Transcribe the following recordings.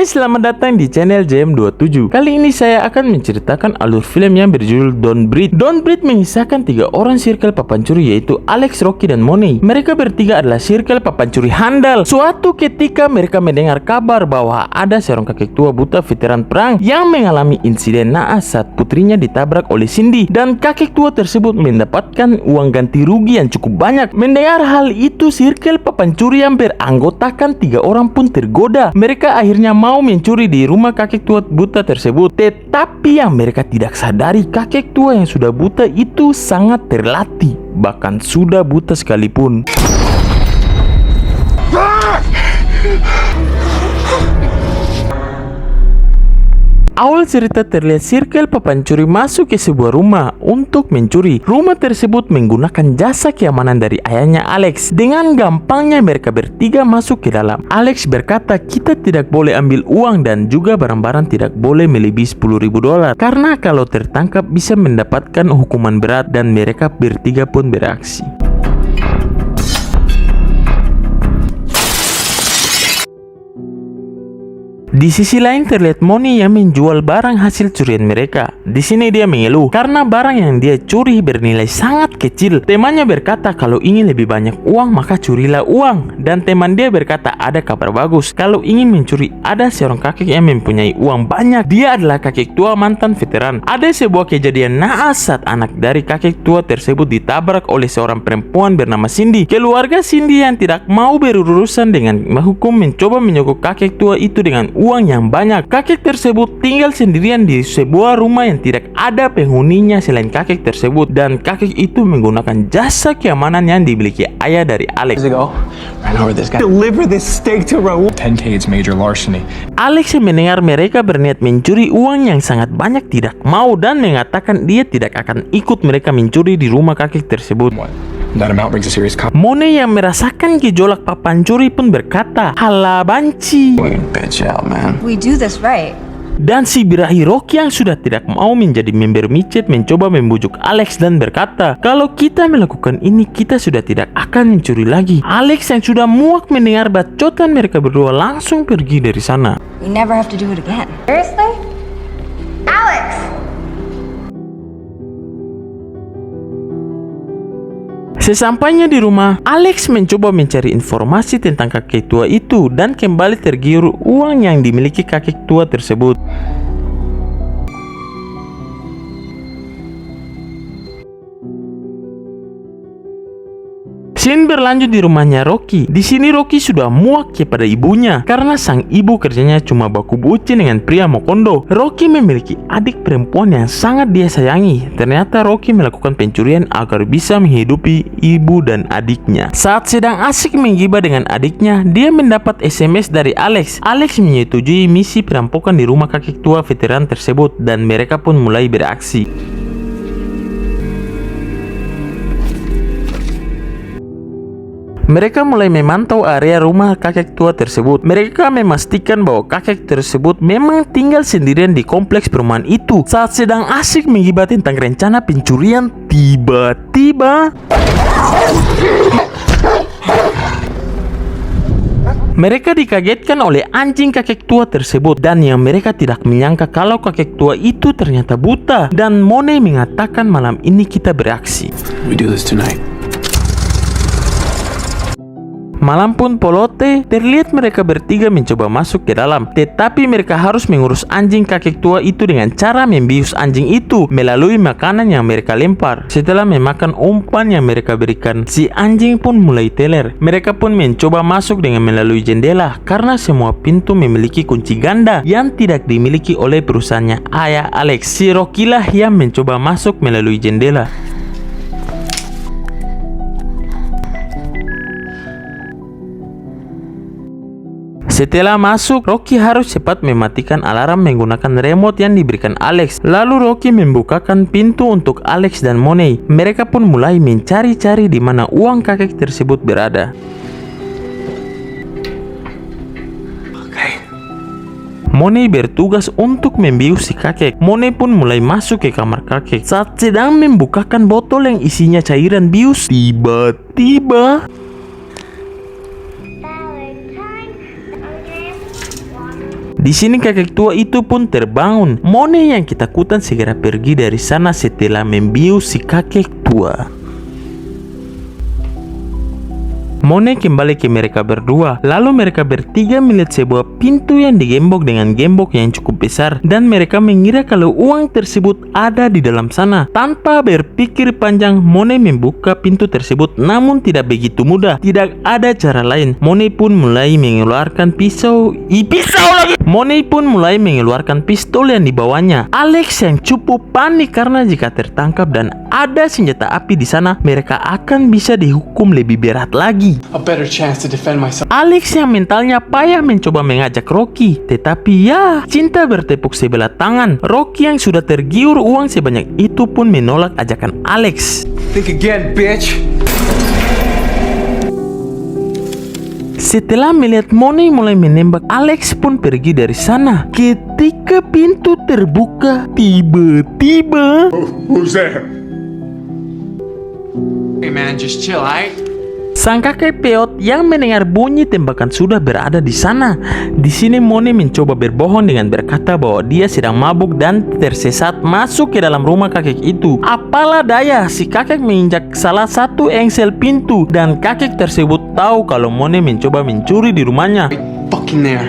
guys, selamat datang di channel JM27. Kali ini saya akan menceritakan alur film yang berjudul Don't Breathe. Don't Breathe mengisahkan 3 orang circle papancuri, yaitu Alex, Rocky, dan Monet. Mereka bertiga adalah circle papancuri handal. Suatu ketika mereka mendengar kabar bahwa ada seorang kakek tua buta veteran perang yang mengalami insiden naas saat putrinya ditabrak oleh Cindy, dan kakek tua tersebut mendapatkan uang ganti rugi yang cukup banyak. Mendengar hal itu, circle papancuri yang beranggotakan 3 orang pun tergoda. Mereka akhirnya mau mencuri di rumah kakek tua buta tersebut. Tetapi yang mereka tidak sadari, kakek tua yang sudah buta itu sangat terlatih, bahkan sudah buta sekalipun. Awal cerita terlihat circle papancuri masuk ke sebuah rumah untuk mencuri. Rumah tersebut menggunakan jasa keamanan dari ayahnya Alex. Dengan gampangnya mereka bertiga masuk ke dalam. Alex berkata kita tidak boleh ambil uang dan juga barang-barang tidak boleh melebihi $10.000 karena kalau tertangkap bisa mendapatkan hukuman berat, dan mereka bertiga pun bereaksi. Di sisi lain terlihat Monet yang menjual barang hasil curian mereka. Di sini dia mengeluh karena barang yang dia curi bernilai sangat kecil. Temannya berkata kalau ingin lebih banyak uang maka curilah uang, dan teman dia berkata ada kabar bagus. Kalau ingin mencuri, ada seorang kakek yang mempunyai uang banyak. Dia adalah kakek tua mantan veteran. Ada sebuah kejadian naas saat anak dari kakek tua tersebut ditabrak oleh seorang perempuan bernama Cindy. Keluarga Cindy yang tidak mau berurusan dengan hukum mencoba menyogok kakek tua itu dengan uang yang banyak. Kakek tersebut tinggal sendirian di sebuah rumah yang tidak ada penghuninya selain kakek tersebut, dan kakek itu menggunakan jasa keamanan yang dimiliki ayah dari Alex. Alex yang mendengar mereka berniat mencuri uang yang sangat banyak tidak mau dan mengatakan dia tidak akan ikut mereka mencuri di rumah kakek tersebut. Monet yang merasakan gejolak papancuri pun berkata, "Halah banci." We do this right. Dan si birahi Rocky yang sudah tidak mau menjadi member micet mencoba membujuk Alex dan berkata, kalau kita melakukan ini kita sudah tidak akan mencuri lagi. Alex yang sudah muak mendengar bacotan mereka berdua langsung pergi dari sana. We never have to do it again. Seriously? Alex! Sesampainya di rumah, Alex mencoba mencari informasi tentang kakek tua itu dan kembali tergiur uang yang dimiliki kakek tua tersebut. Scene berlanjut di rumahnya Rocky. Di sini Rocky sudah muak kepada ibunya karena sang ibu kerjanya cuma baku bucin dengan pria Mokondo. Rocky memiliki adik perempuan yang sangat dia sayangi. Ternyata Rocky melakukan pencurian agar bisa menghidupi ibu dan adiknya. Saat sedang asik menggibah dengan adiknya, dia mendapat SMS dari Alex. Alex menyetujui misi perampokan di rumah kakek tua veteran tersebut, dan mereka pun mulai beraksi. Mereka mulai memantau area rumah kakek tua tersebut. Mereka memastikan bahwa kakek tersebut memang tinggal sendirian di kompleks perumahan itu. Saat sedang asik menggibah tentang rencana pencurian, tiba-tiba mereka dikagetkan oleh anjing kakek tua tersebut, dan yang mereka tidak menyangka kalau kakek tua itu ternyata buta. Dan Monet mengatakan malam ini kita beraksi. We do this tonight. Malam pun polote, terlihat mereka bertiga mencoba masuk ke dalam. Tetapi mereka harus mengurus anjing kakek tua itu dengan cara membius anjing itu melalui makanan yang mereka lempar. Setelah memakan umpan yang mereka berikan, si anjing pun mulai teler. Mereka pun mencoba masuk dengan melalui jendela karena semua pintu memiliki kunci ganda yang tidak dimiliki oleh perusahaannya ayah Alex. Si Rocky lah yang mencoba masuk melalui jendela. Setelah masuk, Rocky harus cepat mematikan alarm menggunakan remote yang diberikan Alex. Lalu Rocky membukakan pintu untuk Alex dan Monet. Mereka pun mulai mencari-cari di mana uang kakek tersebut berada. Monet bertugas untuk membius si kakek. Monet pun mulai masuk ke kamar kakek. Saat sedang membukakan botol yang isinya cairan bius, tiba-tiba Di sini kakek tua itu pun terbangun. Mone yang ketakutan segera pergi dari sana setelah membius si kakek tua. Mone kembali ke mereka berdua. Lalu mereka bertiga melihat sebuah pintu yang digembok dengan gembok yang cukup besar. Dan mereka mengira kalau uang tersebut ada di dalam sana. Tanpa berpikir panjang, Mone membuka pintu tersebut. Namun tidak begitu mudah. Tidak ada cara lain. Mone pun mulai mengeluarkan pisau lagi. Mone pun mulai mengeluarkan pistol yang dibawanya. Alex yang cukup panik karena jika tertangkap dan ada senjata api di sana, mereka akan bisa dihukum lebih berat lagi. A better chance to defend myself. Alex yang mentalnya payah mencoba mengajak Rocky, tetapi ya, cinta bertepuk sebelah tangan. Rocky yang sudah tergiur uang sebanyak itu pun menolak ajakan Alex. Think again, bitch. Setelah melihat Mone mulai menembak, Alex pun pergi dari sana. Ketika pintu terbuka, tiba-tiba Who's there? Hey man, just chill, alright? sang kakek peot yang mendengar bunyi tembakan sudah berada di sana. Di sini Mone mencoba berbohong dengan berkata bahwa dia sedang mabuk dan tersesat masuk ke dalam rumah kakek itu. Apalah daya, si kakek menginjak salah satu engsel pintu dan kakek tersebut tahu kalau Mone mencoba mencuri di rumahnya. Fucking there.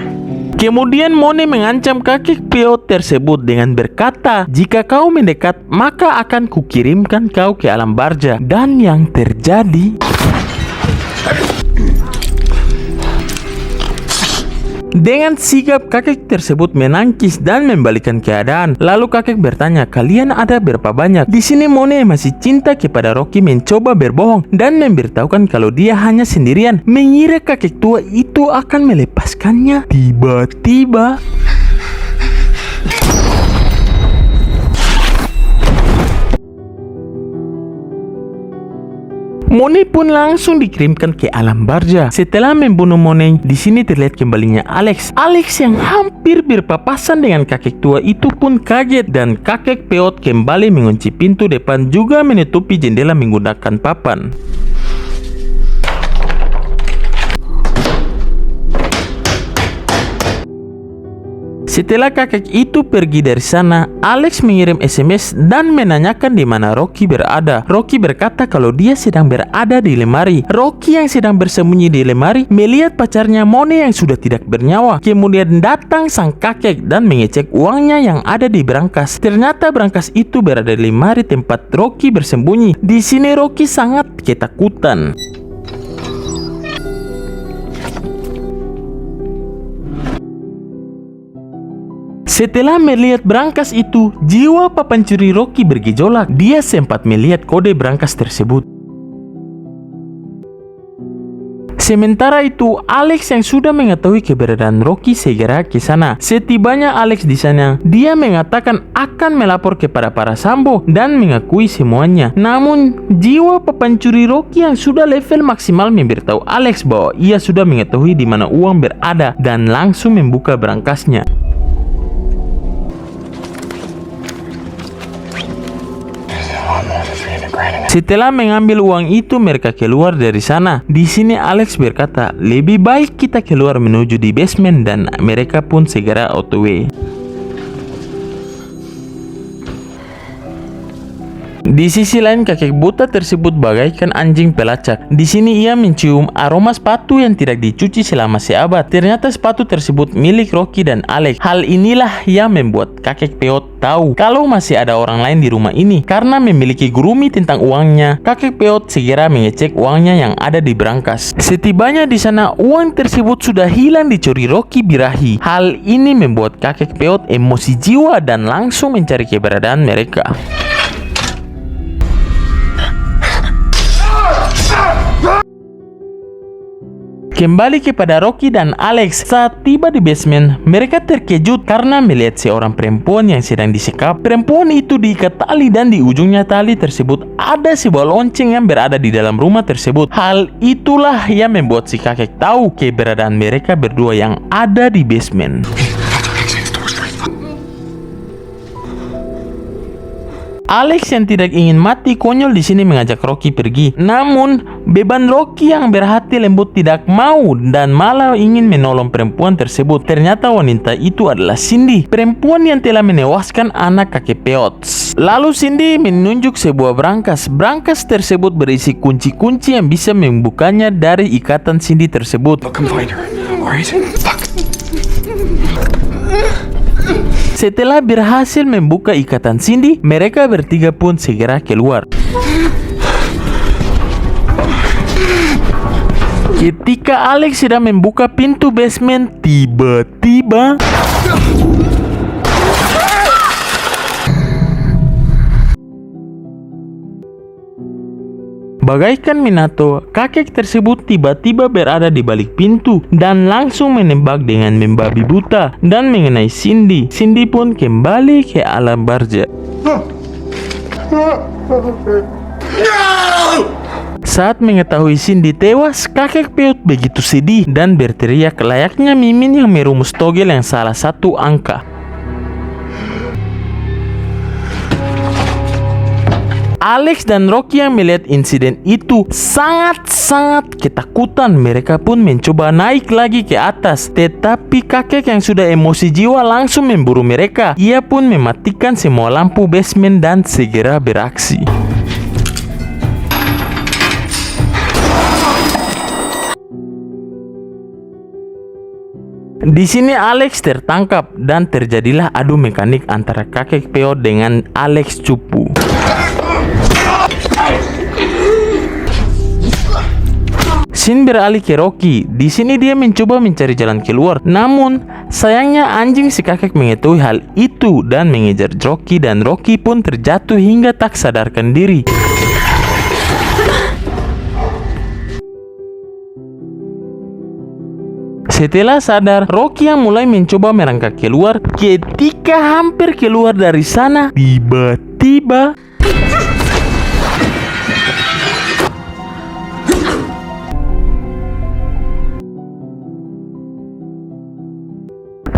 Kemudian Mone mengancam kakek peot tersebut dengan berkata, jika kau mendekat maka akan kukirimkan kau ke alam barja. Dan yang terjadi, dengan sigap kakek tersebut menangkis dan membalikan keadaan. Lalu kakek bertanya, kalian ada berapa banyak? Di sini Mone masih cinta kepada Rocky mencoba berbohong dan memberitahukan kalau dia hanya sendirian. Mengira kakek tua itu akan melepaskannya. Tiba-tiba Mone pun langsung dikirimkan ke alam barja. Setelah membunuh Mone, di sini terlihat kembalinya Alex. Alex yang hampir berpapasan dengan kakek tua itu pun kaget dan kakek peot kembali mengunci pintu depan juga menutupi jendela menggunakan papan. Setelah kakek itu pergi dari sana, Alex mengirim SMS dan menanyakan di mana Rocky berada. Rocky berkata kalau dia sedang berada di lemari. Rocky yang sedang bersembunyi di lemari melihat pacarnya Mone yang sudah tidak bernyawa. Kemudian datang sang kakek dan mengecek uangnya yang ada di brankas. Ternyata brankas itu berada di lemari tempat Rocky bersembunyi. Di sini Rocky sangat ketakutan. Setelah melihat brankas itu, jiwa pencuri Rocky bergejolak. Dia sempat melihat kode brankas tersebut. Sementara itu, Alex yang sudah mengetahui keberadaan Rocky segera ke sana. Setibanya Alex di sana, dia mengatakan akan melapor kepada para Sambo dan mengakui semuanya. Namun, jiwa pencuri Rocky yang sudah level maksimal memberitahu Alex bahwa ia sudah mengetahui di mana uang berada dan langsung membuka brankasnya. Setelah mengambil uang itu, mereka keluar dari sana. Di sini Alex berkata, lebih baik kita keluar menuju di basement dan mereka pun segera OTW. Di sisi lain, kakek buta tersebut bagaikan anjing pelacak. Di sini ia mencium aroma sepatu yang tidak dicuci selama seabad. Ternyata sepatu tersebut milik Rocky dan Alex. Hal inilah yang membuat kakek peot tahu kalau masih ada orang lain di rumah ini. Karena memiliki gurumi tentang uangnya, kakek peot segera mengecek uangnya yang ada di brankas. Setibanya di sana, uang tersebut sudah hilang dicuri Rocky birahi. Hal ini membuat kakek peot emosi jiwa dan langsung mencari keberadaan mereka. Kembali kepada Rocky dan Alex. Saat tiba di basement, mereka terkejut karena melihat seorang perempuan yang sedang disekap. Perempuan itu diikat tali dan di ujungnya tali tersebut ada sebuah lonceng yang berada di dalam rumah tersebut. Hal itulah yang membuat si kakek tahu keberadaan mereka berdua yang ada di basement. Alex yang tidak ingin mati konyol di sini mengajak Rocky pergi. Namun beban Rocky yang berhati lembut tidak mau dan malah ingin menolong perempuan tersebut. Ternyata wanita itu adalah Cindy, perempuan yang telah menewaskan anak kakek peot. Lalu Cindy menunjuk sebuah brankas. Brankas tersebut berisi kunci-kunci yang bisa membukanya dari ikatan Cindy tersebut. I'll come find her. Alright? Fuck. Setelah berhasil membuka ikatan Cindy, mereka bertiga pun segera keluar. Ketika Alex sedang membuka pintu basement, tiba-tiba bagaikan Minato, kakek tersebut tiba-tiba berada di balik pintu dan langsung menembak dengan membabi buta dan mengenai Cindy. Cindy pun kembali ke alam barja. Saat mengetahui Cindy tewas, kakek peot begitu sedih dan berteriak layaknya Mimin yang merumus togel yang salah satu angka. Alex dan Rocky yang melihat insiden itu sangat-sangat ketakutan. Mereka pun mencoba naik lagi ke atas, tetapi kakek yang sudah emosi jiwa langsung memburu mereka. Ia pun mematikan semua lampu basement dan segera beraksi. Di sini Alex tertangkap dan terjadilah adu mekanik antara kakek peot dengan Alex cupu. Shin beralih ke Rocky. Di sini dia mencoba mencari jalan keluar. Namun, sayangnya anjing si kakek mengetahui hal itu dan mengejar Rocky dan Rocky pun terjatuh hingga tak sadarkan diri. Setelah sadar, Rocky yang mulai mencoba merangkak keluar. Ketika hampir keluar dari sana, tiba-tiba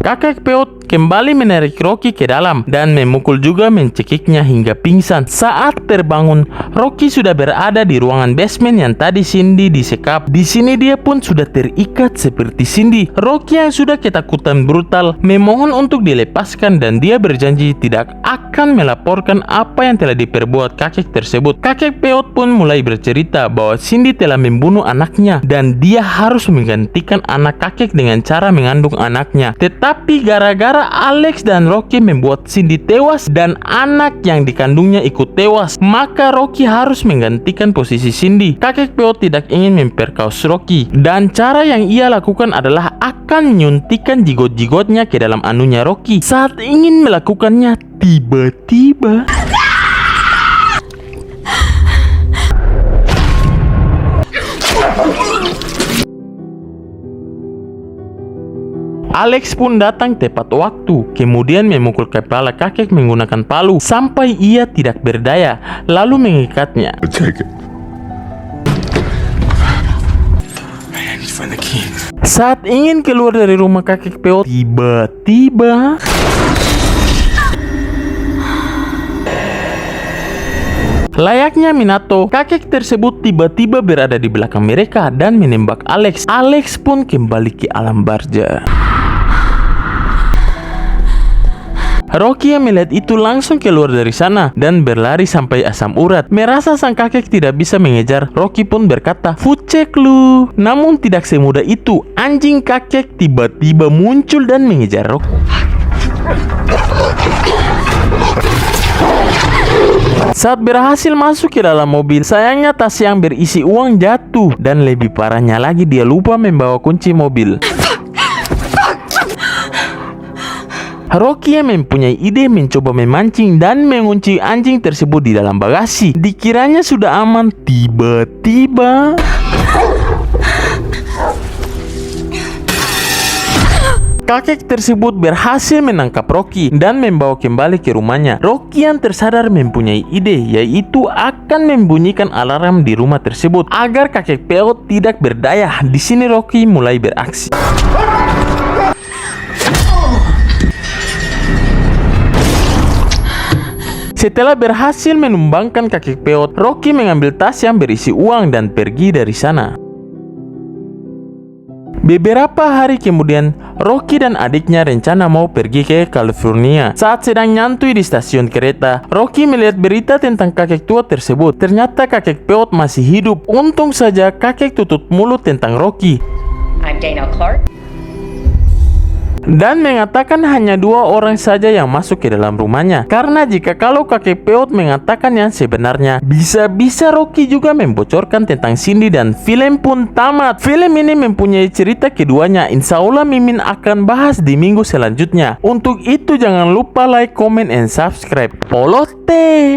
kakek peot kembali menarik Rocky ke dalam dan memukul juga mencekiknya hingga pingsan. Saat terbangun, Rocky sudah berada di ruangan basement yang tadi Cindy disekap. Di sini dia pun sudah terikat seperti Cindy. Rocky yang sudah ketakutan brutal memohon untuk dilepaskan dan dia berjanji tidak akan melaporkan apa yang telah diperbuat kakek tersebut. Kakek peot pun mulai bercerita bahwa Cindy telah membunuh anaknya dan dia harus menggantikan anak kakek dengan cara mengandung anaknya. Tapi gara-gara Alex dan Rocky membuat Cindy tewas dan anak yang dikandungnya ikut tewas, maka Rocky harus menggantikan posisi Cindy. Kakek peot tidak ingin memperkaus Rocky dan cara yang ia lakukan adalah akan menyuntikkan jigot-jigotnya ke dalam anunya Rocky. Saat ingin melakukannya, tiba-tiba Alex pun datang tepat waktu, kemudian memukul kepala kakek menggunakan palu sampai ia tidak berdaya, lalu mengikatnya. Take it. I need to find the key. Saat ingin keluar dari rumah kakek peot, tiba-tiba layaknya Minato, kakek tersebut tiba-tiba berada di belakang mereka dan menembak Alex. Alex pun kembali ke alam barja. Rocky yang melihat itu langsung keluar dari sana dan berlari sampai asam urat. Merasa sang kakek tidak bisa mengejar, Rocky pun berkata, "Fucek lu." Namun tidak semudah itu. Anjing kakek tiba-tiba muncul dan mengejar Rocky. Saat berhasil masuk ke dalam mobil, sayangnya tas yang berisi uang jatuh dan lebih parahnya lagi dia lupa membawa kunci mobil. Rocky yang mempunyai ide mencoba memancing dan mengunci anjing tersebut di dalam bagasi. Dikiranya sudah aman, tiba-tiba kakek tersebut berhasil menangkap Rocky dan membawa kembali ke rumahnya. Rocky yang tersadar mempunyai ide, yaitu akan membunyikan alarm di rumah tersebut agar kakek peot tidak berdaya. Di sini Rocky mulai beraksi. Setelah berhasil menumbangkan kakek peot, Rocky mengambil tas yang berisi uang dan pergi dari sana. Beberapa hari kemudian, Rocky dan adiknya rencana mau pergi ke California. Saat sedang nyantui di stasiun kereta, Rocky melihat berita tentang kakek tua tersebut. Ternyata kakek peot masih hidup. Untung saja kakek tutup mulut tentang Rocky I'm Dana Clark. dan mengatakan hanya 2 orang saja yang masuk ke dalam rumahnya. Karena jika kalau kakek peot mengatakan yang sebenarnya, bisa-bisa Rocky juga membocorkan tentang Cindy dan film pun tamat. Film ini mempunyai cerita keduanya. Insya Allah Mimin akan bahas di minggu selanjutnya. Untuk itu jangan lupa like, comment, and subscribe. Polote!